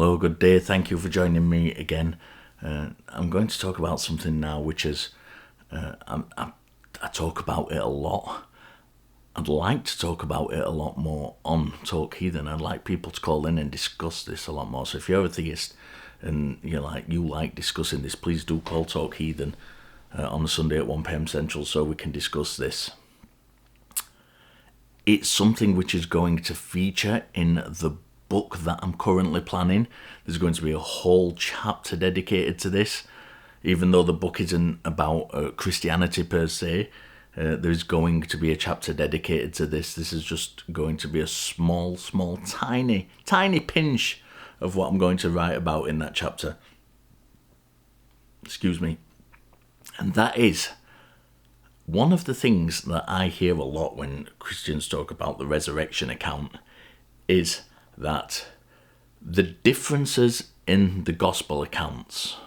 Hello, good day. Thank you for joining me again. I'm going to talk about something now which is, I talk about it a lot. I'd like to talk about it a lot more on Talk Heathen. I'd like people to call in and discuss this a lot more. So if you're a theist and you like discussing this, please do call Talk Heathen on a Sunday at 1 p.m. Central so we can discuss this. It's something which is going to feature in the book that I'm currently planning. There's going to be a whole chapter dedicated to this. Even though the book isn't about Christianity per se, there's going to be a chapter dedicated to this. This is just going to be a small, tiny pinch of what I'm going to write about in that chapter. Excuse me. And that is one of the things that I hear a lot when Christians talk about the resurrection account is that the differences in the gospel accounts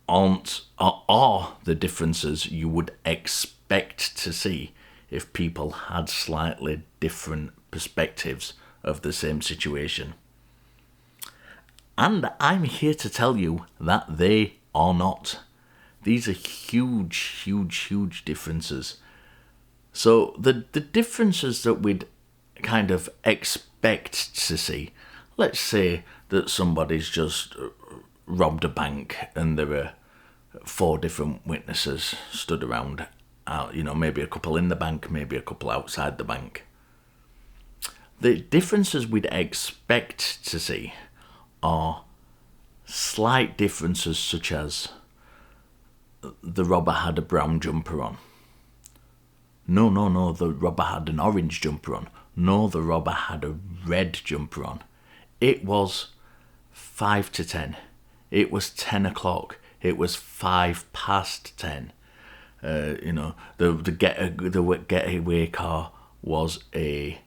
are the differences you would expect to see if people had slightly different perspectives of the same situation. And I'm here to tell you that they are not. These are huge differences. So the differences that we'd kind of expect to see, let's say that somebody's just robbed a bank and there are 4 different witnesses stood around, maybe a couple in the bank, maybe a couple outside the bank. The differences we'd expect to see are slight differences such as the robber had a brown jumper on. No, the robber had an orange jumper on. No, the robber had a red jumper on. It was 5 to 10. It was 10 o'clock. It was 5 past 10. The getaway car was a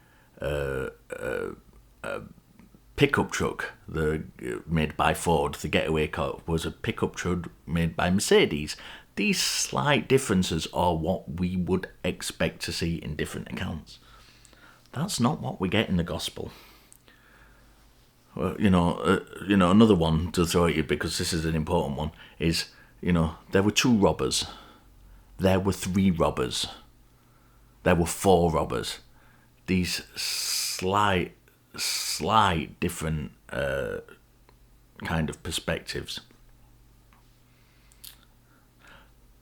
pickup truck made by Ford. The getaway car was a pickup truck made by Mercedes. These slight differences are what we would expect to see in different accounts. That's not what we get in the gospel. Well, another one to throw at you, because this is an important one, is, there were 2 robbers. There were 3 robbers. There were 4 robbers. These slight different kind of perspectives.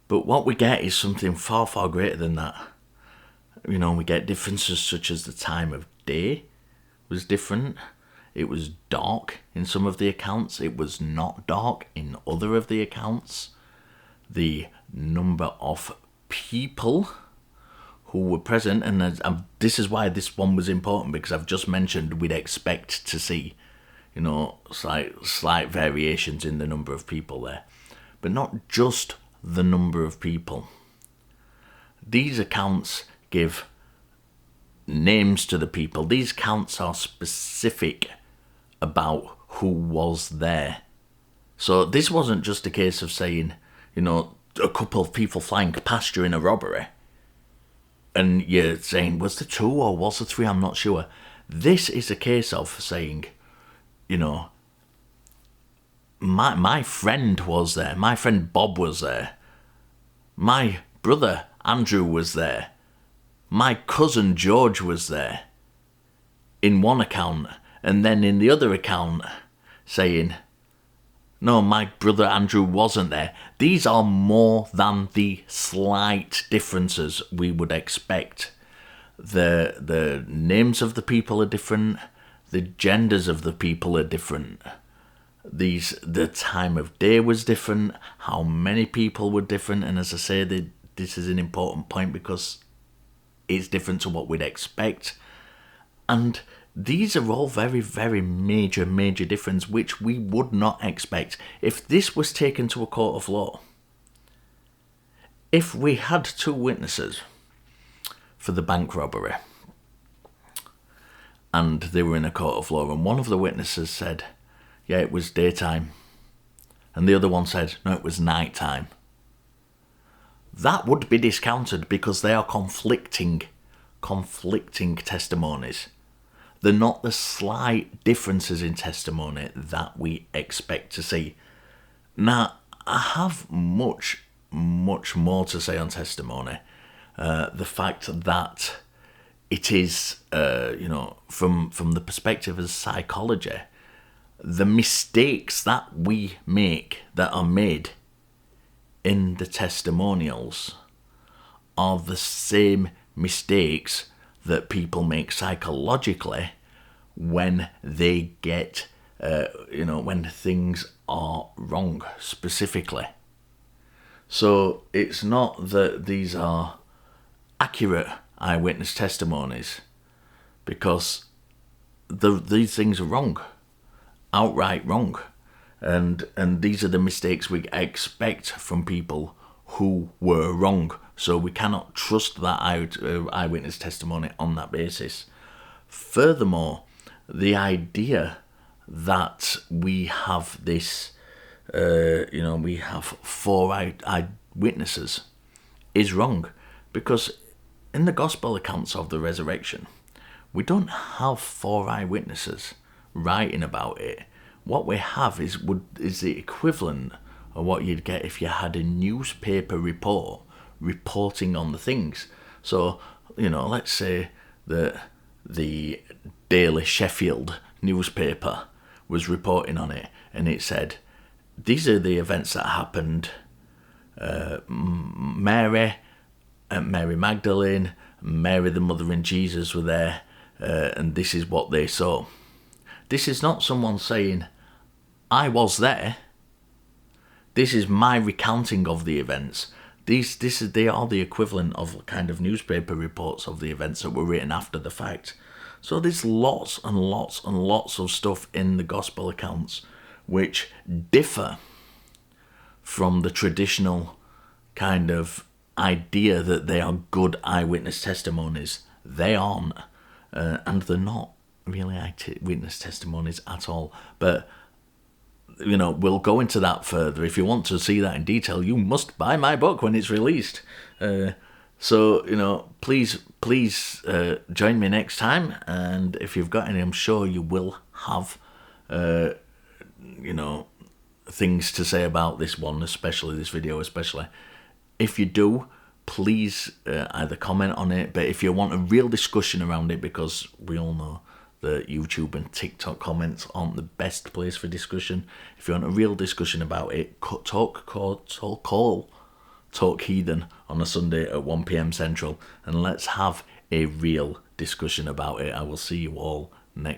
But what we get is something far greater than that. We get differences such as the time of day was different. It was dark in some of the accounts. It was not dark in other of the accounts. The number of people who were present, and this is why this one was important, because I've just mentioned we'd expect to see, slight variations in the number of people there. But not just the number of people. These accounts give names to the people. These accounts are specific about who was there. So this wasn't just a case of saying, a couple of people flying past you in a robbery, and you're saying, was there 2 or was there 3? I'm not sure. This is a case of saying, my friend was there. My friend Bob was there. My brother Andrew was there. My cousin George was there. In one account, and then in the other account saying, no, my brother Andrew wasn't there. These are more than the slight differences we would expect. The names of the people are different. The genders of the people are different. The time of day was different. How many people were different. And as I say, this is an important point because it's different to what we'd expect. And these are all very major difference, which we would not expect if this was taken to a court of law. If we had 2 witnesses for the bank robbery and they were in a court of law, and one of the witnesses said, yeah, it was daytime, and the other one said, no, it was nighttime, that would be discounted because they are conflicting testimonies. They're not the slight differences in testimony that we expect to see. Now, I have much more to say on testimony. The fact that it is, from the perspective of psychology, the mistakes that we make, that are made in the testimonials, are the same mistakes that people make psychologically when they get, when things are wrong specifically. So it's not that these are accurate eyewitness testimonies, because these things are wrong, outright wrong, and these are the mistakes we expect from people who were wrong. So we cannot trust that eyewitness testimony on that basis. Furthermore, the idea that we have this, we have 4 eyewitnesses is wrong, because in the gospel accounts of the resurrection, we don't have 4 eyewitnesses writing about it. What we have is the equivalent of what you'd get if you had a newspaper report reporting on the things. So, let's say that the Daily Sheffield newspaper was reporting on it, and it said, these are the events that happened. Mary Magdalene, Mary the mother of Jesus were there, and this is what they saw. This is not someone saying, I was there. This is my recounting of the events. They are the equivalent of kind of newspaper reports of the events that were written after the fact. So there's lots and lots and lots of stuff in the gospel accounts which differ from the traditional kind of idea that they are good eyewitness testimonies. They aren't, and they're not really eyewitness testimonies at all. But we'll go into that further. If you want to see that in detail, you must buy my book when it's released. So please join me next time. And if you've got any, I'm sure you will have, things to say about this one, especially this video, especially. If you do, please either comment on it. But if you want a real discussion around it, because we all know that YouTube and TikTok comments aren't the best place for discussion. If you want a real discussion about it, call Talk Heathen on a Sunday at 1 p.m. Central, and let's have a real discussion about it. I will see you all next